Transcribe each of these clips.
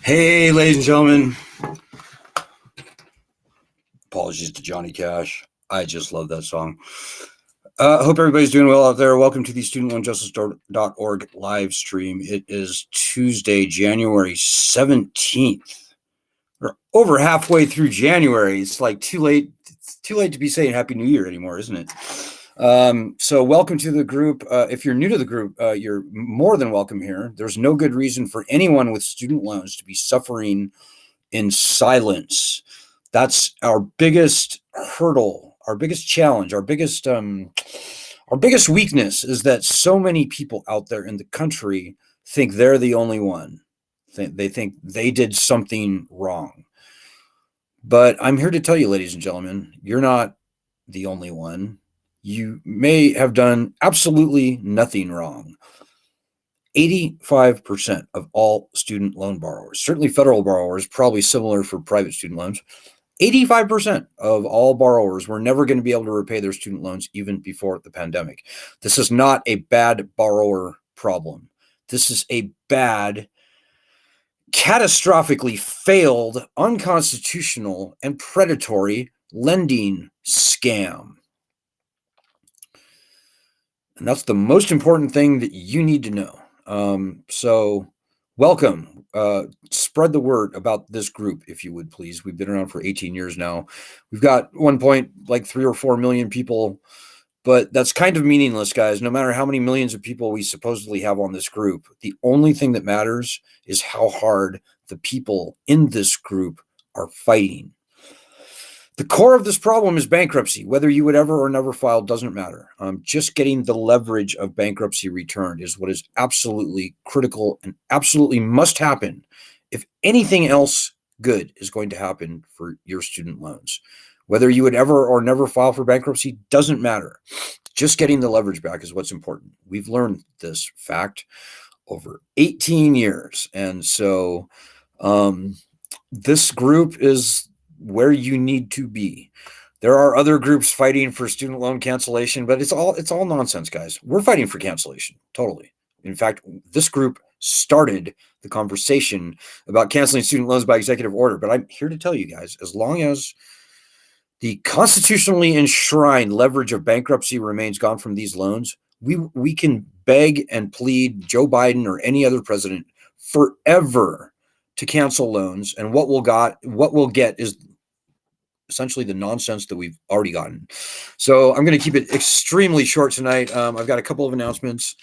Hey, ladies and gentlemen. Apologies to Johnny Cash. I just love that song. Hope everybody's doing well out there. Welcome to the studentloanjustice.org live stream. It is Tuesday, January 17th. We're over halfway through January. It's like too late. It's too late to be saying Happy New Year anymore, isn't it? So welcome to the group. If you're new to the group, you're more than welcome here. There's no good reason for anyone with student loans to be suffering in silence. That's our biggest hurdle, our biggest challenge, our biggest weakness is that so many people out there in the country think they're the only one. They think they did something wrong. But I'm here to tell you, ladies and gentlemen, you're not the only one. You may have done absolutely nothing wrong. 85% of all student loan borrowers, certainly federal borrowers, probably similar for private student loans, 85% of all borrowers were never going to be able to repay their student loans even before the pandemic. This is not a bad borrower problem. This is a bad, catastrophically failed, unconstitutional, and predatory lending scam. And that's the most important thing that you need to know. So welcome. Spread the word about this group, if you would, please. We've been around for 18 years now. We've got 3 or 4 million people, but that's kind of meaningless, guys. No matter how many millions of people we supposedly have on this group, the only thing that matters is how hard the people in this group are fighting. The core of this problem is bankruptcy. Whether you would ever or never file doesn't matter. Just getting the leverage of bankruptcy returned is what is absolutely critical and absolutely must happen if anything else good is going to happen for your student loans. Whether you would ever or never file for bankruptcy doesn't matter. Just getting the leverage back is what's important. We've learned this fact over 18 years. And so this group is where you need to be. There are other groups fighting for student loan cancellation, but it's all nonsense, guys. We're fighting for cancellation, totally. In fact, this group started the conversation about canceling student loans by executive order. But I'm here to tell you guys, as long as the constitutionally enshrined leverage of bankruptcy remains gone from these loans, we can beg and plead Joe Biden or any other president forever to cancel loans, and what we'll get is essentially the nonsense that we've already gotten. So I'm going to keep it extremely short tonight. I've got a couple of announcements.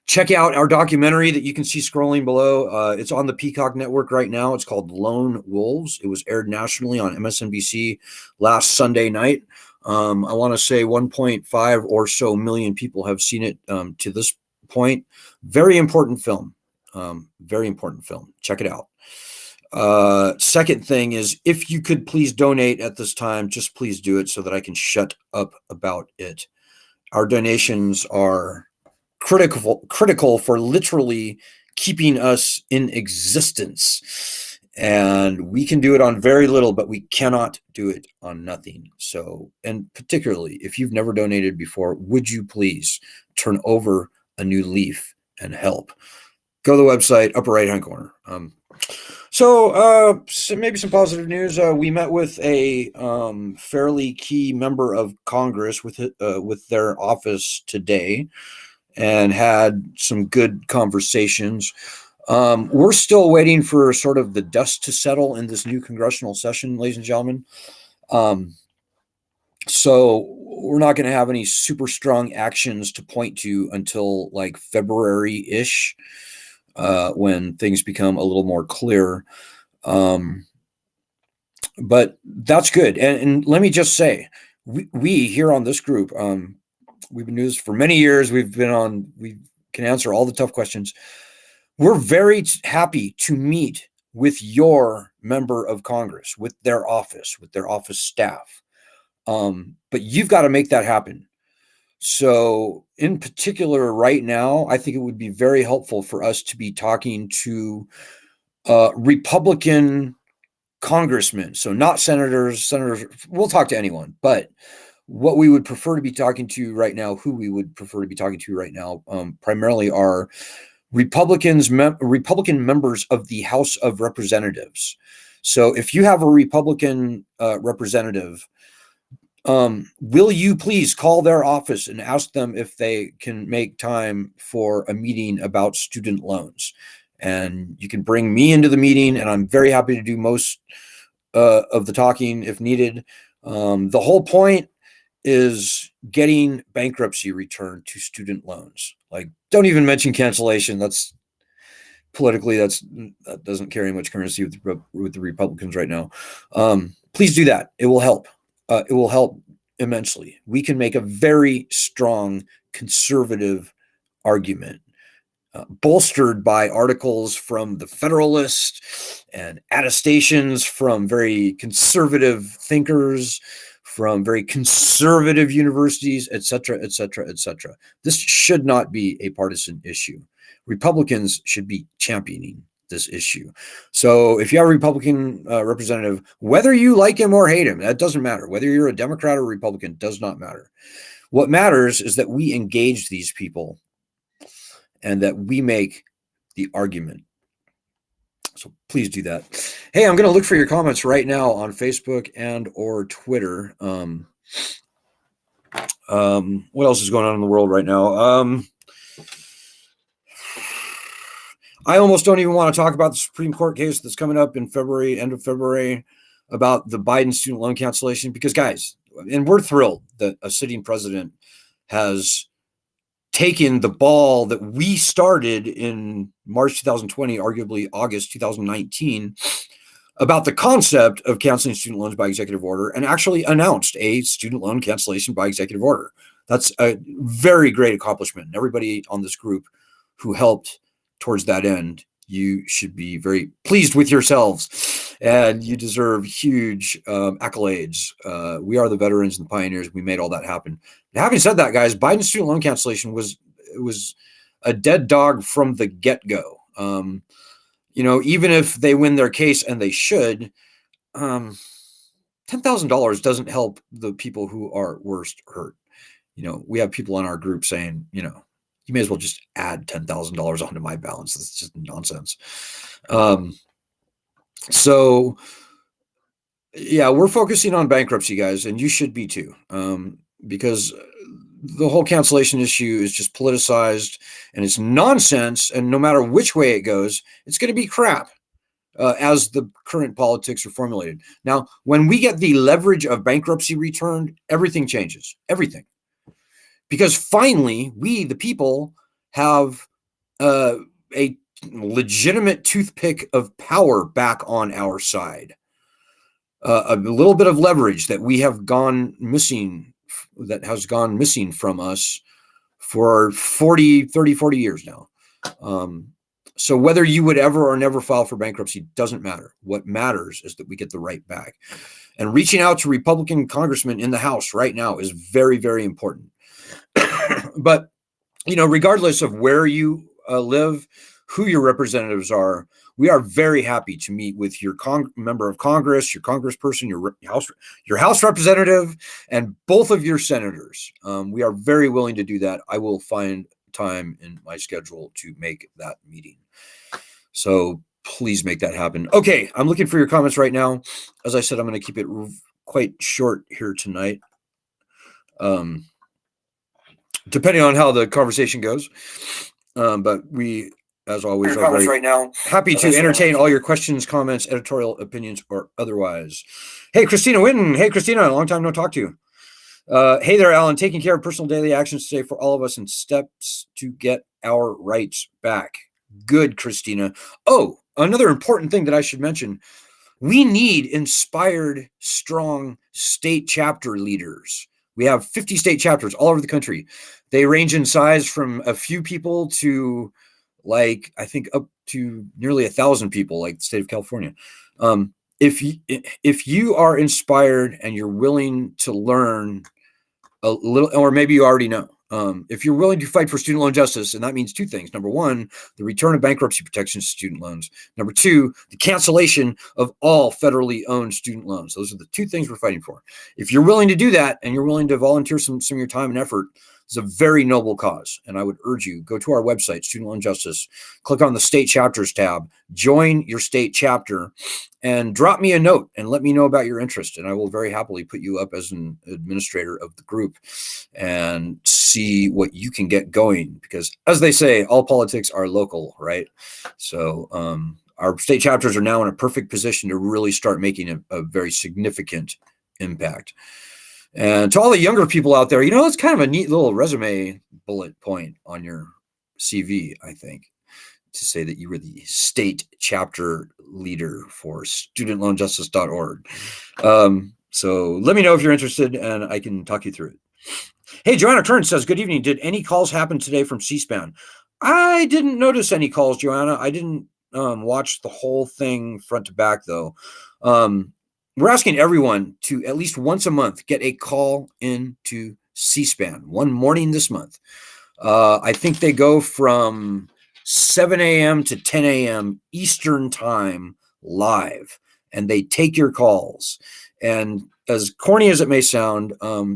Check out our documentary that you can see scrolling below. It's on the Peacock Network right now. It's called Lone Wolves. It was aired nationally on MSNBC last Sunday night. I want to say 1.5 or so million people have seen it to this point. Very important film. Very important film. Check it out. Second thing is, if you could please donate at this time, just please do it so that I can shut up about it. Our donations are critical for literally keeping us in existence. And we can do it on very little, but we cannot do it on nothing. So, and particularly if you've never donated before, would you please turn over a new leaf and help? Go to the website, upper right-hand corner. So maybe some positive news. We met with a fairly key member of Congress with their office today, and had some good conversations. We're still waiting for sort of the dust to settle in this new congressional session, ladies and gentlemen. So we're not going to have any super strong actions to point to until like February-ish, when things become a little more clear. But that's good. And let me just say, we here on this group, we've been doing this for many years. We can answer all the tough questions. We're very happy to meet with your member of Congress, with their office staff. But you've got to make that happen. So in particular, right now, I think it would be very helpful for us to be talking to Republican congressmen. So not senators, we'll talk to anyone, but what we would prefer to be talking to right now, primarily are Republican members of the House of Representatives. So if you have a Republican representative, will you please call their office and ask them if they can make time for a meeting about student loans? And you can bring me into the meeting, and I'm very happy to do most of the talking if needed. The whole point is getting bankruptcy returned to student loans. Like, don't even mention cancellation. That's politically, that doesn't carry much currency with the Republicans right now. Please do that. It will help. It will help immensely. We can make a very strong conservative argument, bolstered by articles from the Federalist and attestations from very conservative thinkers, from very conservative universities, et cetera, et cetera, et cetera. This should not be a partisan issue. Republicans should be championing this issue. So if you have a Republican representative, whether you like him or hate him, that doesn't matter. Whether you're a Democrat or Republican does not matter. What matters is that we engage these people and that we make the argument. So please do that. Hey, I'm going to look for your comments right now on Facebook and or Twitter. What else is going on in the world right now? I almost don't even want to talk about the Supreme Court case that's coming up in February, end of February, about the Biden student loan cancellation. Because, guys, and we're thrilled that a sitting president has taken the ball that we started in March 2020, arguably August 2019, about the concept of canceling student loans by executive order, and actually announced a student loan cancellation by executive order. That's a very great accomplishment. And everybody on this group who helped towards that end, you should be very pleased with yourselves, and you deserve huge accolades. We are the veterans and the pioneers. We made all that happen. Now, having said that, guys, Biden's student loan cancellation was a dead dog from the get-go. Even if they win their case, and they should, $10,000 doesn't help the people who are worst hurt. We have people in our group saying, you may as well just add $10,000 onto my balance. That's just nonsense. So yeah, we're focusing on bankruptcy, guys, and you should be too, because the whole cancellation issue is just politicized and it's nonsense. And no matter which way it goes, it's going to be crap, as the current politics are formulated. Now, when we get the leverage of bankruptcy returned, everything changes. Everything. Because finally, we, the people, have a legitimate toothpick of power back on our side. A little bit of leverage that we have gone missing, that has gone missing from us for 30, 40 years now. So whether you would ever or never file for bankruptcy doesn't matter. What matters is that we get the right back. And reaching out to Republican congressmen in the House right now is very, very important. But, regardless of where you live, who your representatives are, we are very happy to meet with your member of Congress, your congressperson, your House representative, and both of your senators. We are very willing to do that. I will find time in my schedule to make that meeting. So please make that happen. Okay, I'm looking for your comments right now. As I said, I'm going to keep it quite short here tonight, depending on how the conversation goes. But we, as always, are very happy to entertain all your questions, comments, editorial opinions, or otherwise. Hey, Christina Winton. Hey, Christina. Long time no talk to you. Hey there, Alan. Taking care of personal daily actions today for all of us and steps to get our rights back. Good, Christina. Oh, another important thing that I should mention. We need inspired, strong state chapter leaders. We have 50 state chapters all over the country. They range in size from a few people to, like, I think up to nearly 1,000 people, like the state of California. If you are inspired and you're willing to learn a little, or maybe you already know, if you're willing to fight for student loan justice, and that means two things. Number one, the return of bankruptcy protection to student loans. Number two, the cancellation of all federally owned student loans. Those are the two things we're fighting for. If you're willing to do that and you're willing to volunteer some of your time and effort, it's a very noble cause. And I would urge you, go to our website, Student Loan Justice, click on the state chapters tab, join your state chapter, and drop me a note and let me know about your interest. And I will very happily put you up as an administrator of the group and see what you can get going. Because as they say, all politics are local, right? So our state chapters are now in a perfect position to really start making a very significant impact. And to all the younger people out there, it's kind of a neat little resume bullet point on your CV, I think, to say that you were the state chapter leader for studentloanjustice.org. So let me know if you're interested and I can talk you through it. Hey, Joanna Kern says, good evening. Did any calls happen today from C-SPAN? I didn't notice any calls, Joanna. I didn't watch the whole thing front to back, though. We're asking everyone to at least once a month get a call into C-SPAN, one morning this month. I think they go from 7 a.m. to 10 a.m. Eastern time live, and they take your calls. And as corny as it may sound,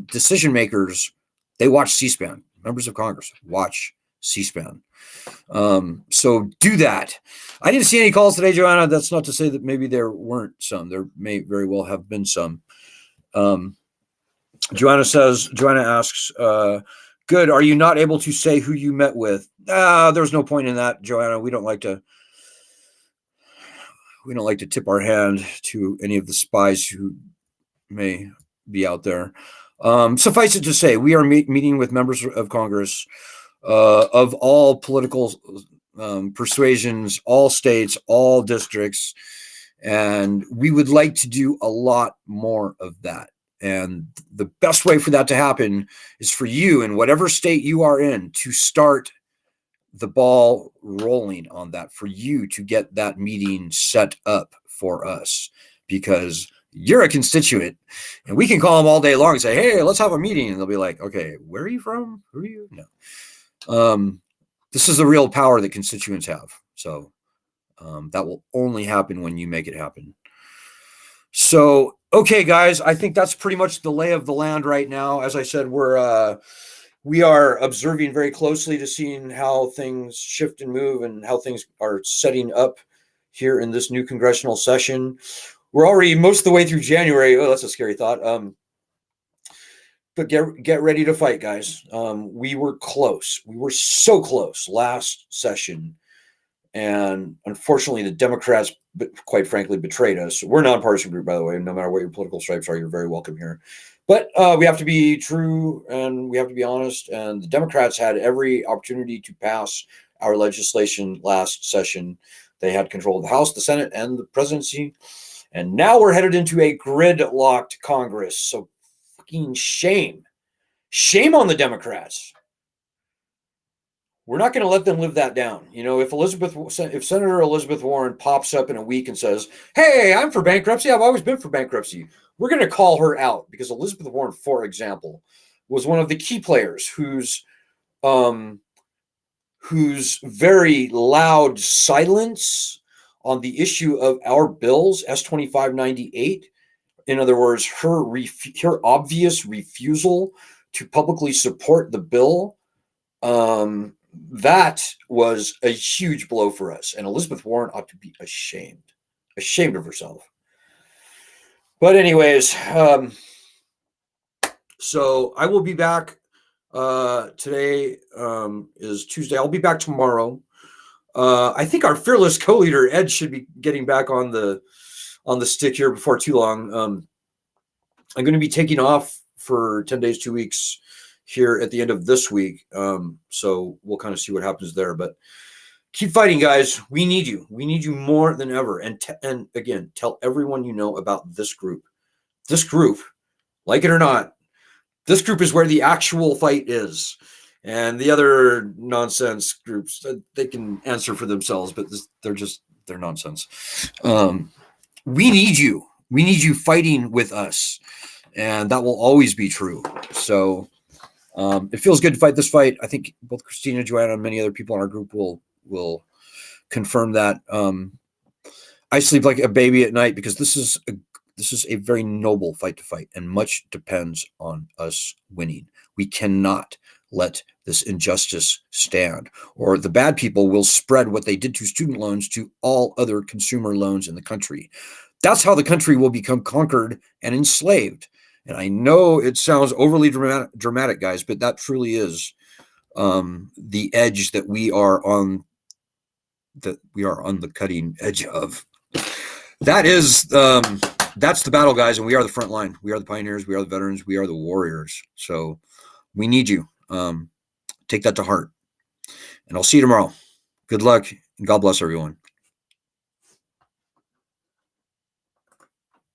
decision makers, they watch C-SPAN. Members of Congress watch C-SPAN. So do that. I didn't see any calls today, Joanna. That's not to say that maybe there weren't some. There may very well have been some. Joanna asks, good. Are you not able to say who you met with? There's no point in that, Joanna. We don't like to tip our hand to any of the spies who may be out there. Suffice it to say, we are meeting with members of Congress of all political persuasions, all states, all districts, and we would like to do a lot more of that. And the best way for that to happen is for you, in whatever state you are in, to start the ball rolling on that, for you to get that meeting set up for us, because you're a constituent and we can call them all day long and say, hey, let's have a meeting. And they'll be like, okay, where are you from? Who are you? No. This is the real power that constituents have. So that will only happen when you make it happen. So, okay, guys, I think that's pretty much the lay of the land right now. As I said, we are observing very closely to seeing how things shift and move and how things are setting up here in this new congressional session. We're already most of the way through January. Oh, that's a scary thought. But get ready to fight, guys. We were close. We were so close last session. And unfortunately, the Democrats, quite frankly, betrayed us. We're a nonpartisan group, by the way. No matter what your political stripes are, you're very welcome here. But we have to be true and we have to be honest. And the Democrats had every opportunity to pass our legislation last session. They had control of the House, the Senate, and the presidency. And now we're headed into a gridlocked Congress. So fucking shame. Shame on the Democrats. We're not going to let them live that down. If Senator Elizabeth Warren pops up in a week and says, hey, I'm for bankruptcy. I've always been for bankruptcy. We're going to call her out, because Elizabeth Warren, for example, was one of the key players whose very loud silence on the issue of our bills, S-2598, in other words, her obvious refusal to publicly support the bill, that was a huge blow for us. And Elizabeth Warren ought to be ashamed of herself. But anyways, so I will be back. Today is Tuesday. I'll be back tomorrow. I think our fearless co-leader Ed should be getting back on the stick here before too long. I'm going to be taking off for 10 days, 2 weeks here at the end of this week. So we'll kind of see what happens there. But keep fighting, guys. We need you. We need you more than ever. And again, tell everyone you know about this group. This group, like it or not, this group is where the actual fight is. And the other nonsense groups, they can answer for themselves, but they're nonsense. We need you. We need you fighting with us. And that will always be true. So it feels good to fight this fight. I think both Christina, Joanna, and many other people in our group will confirm that. I sleep like a baby at night because this is a very noble fight to fight, and much depends on us winning. We cannot let this injustice stand, or the bad people will spread what they did to student loans to all other consumer loans in the country. That's how the country will become conquered and enslaved. And I know it sounds overly dramatic, guys, but that truly is the edge that we are on the cutting edge of. That is that's the battle, guys, and we are the front line. We are the pioneers. We are the veterans. We are the warriors. So we need you. Take that to heart. And I'll see you tomorrow. Good luck, and God bless everyone.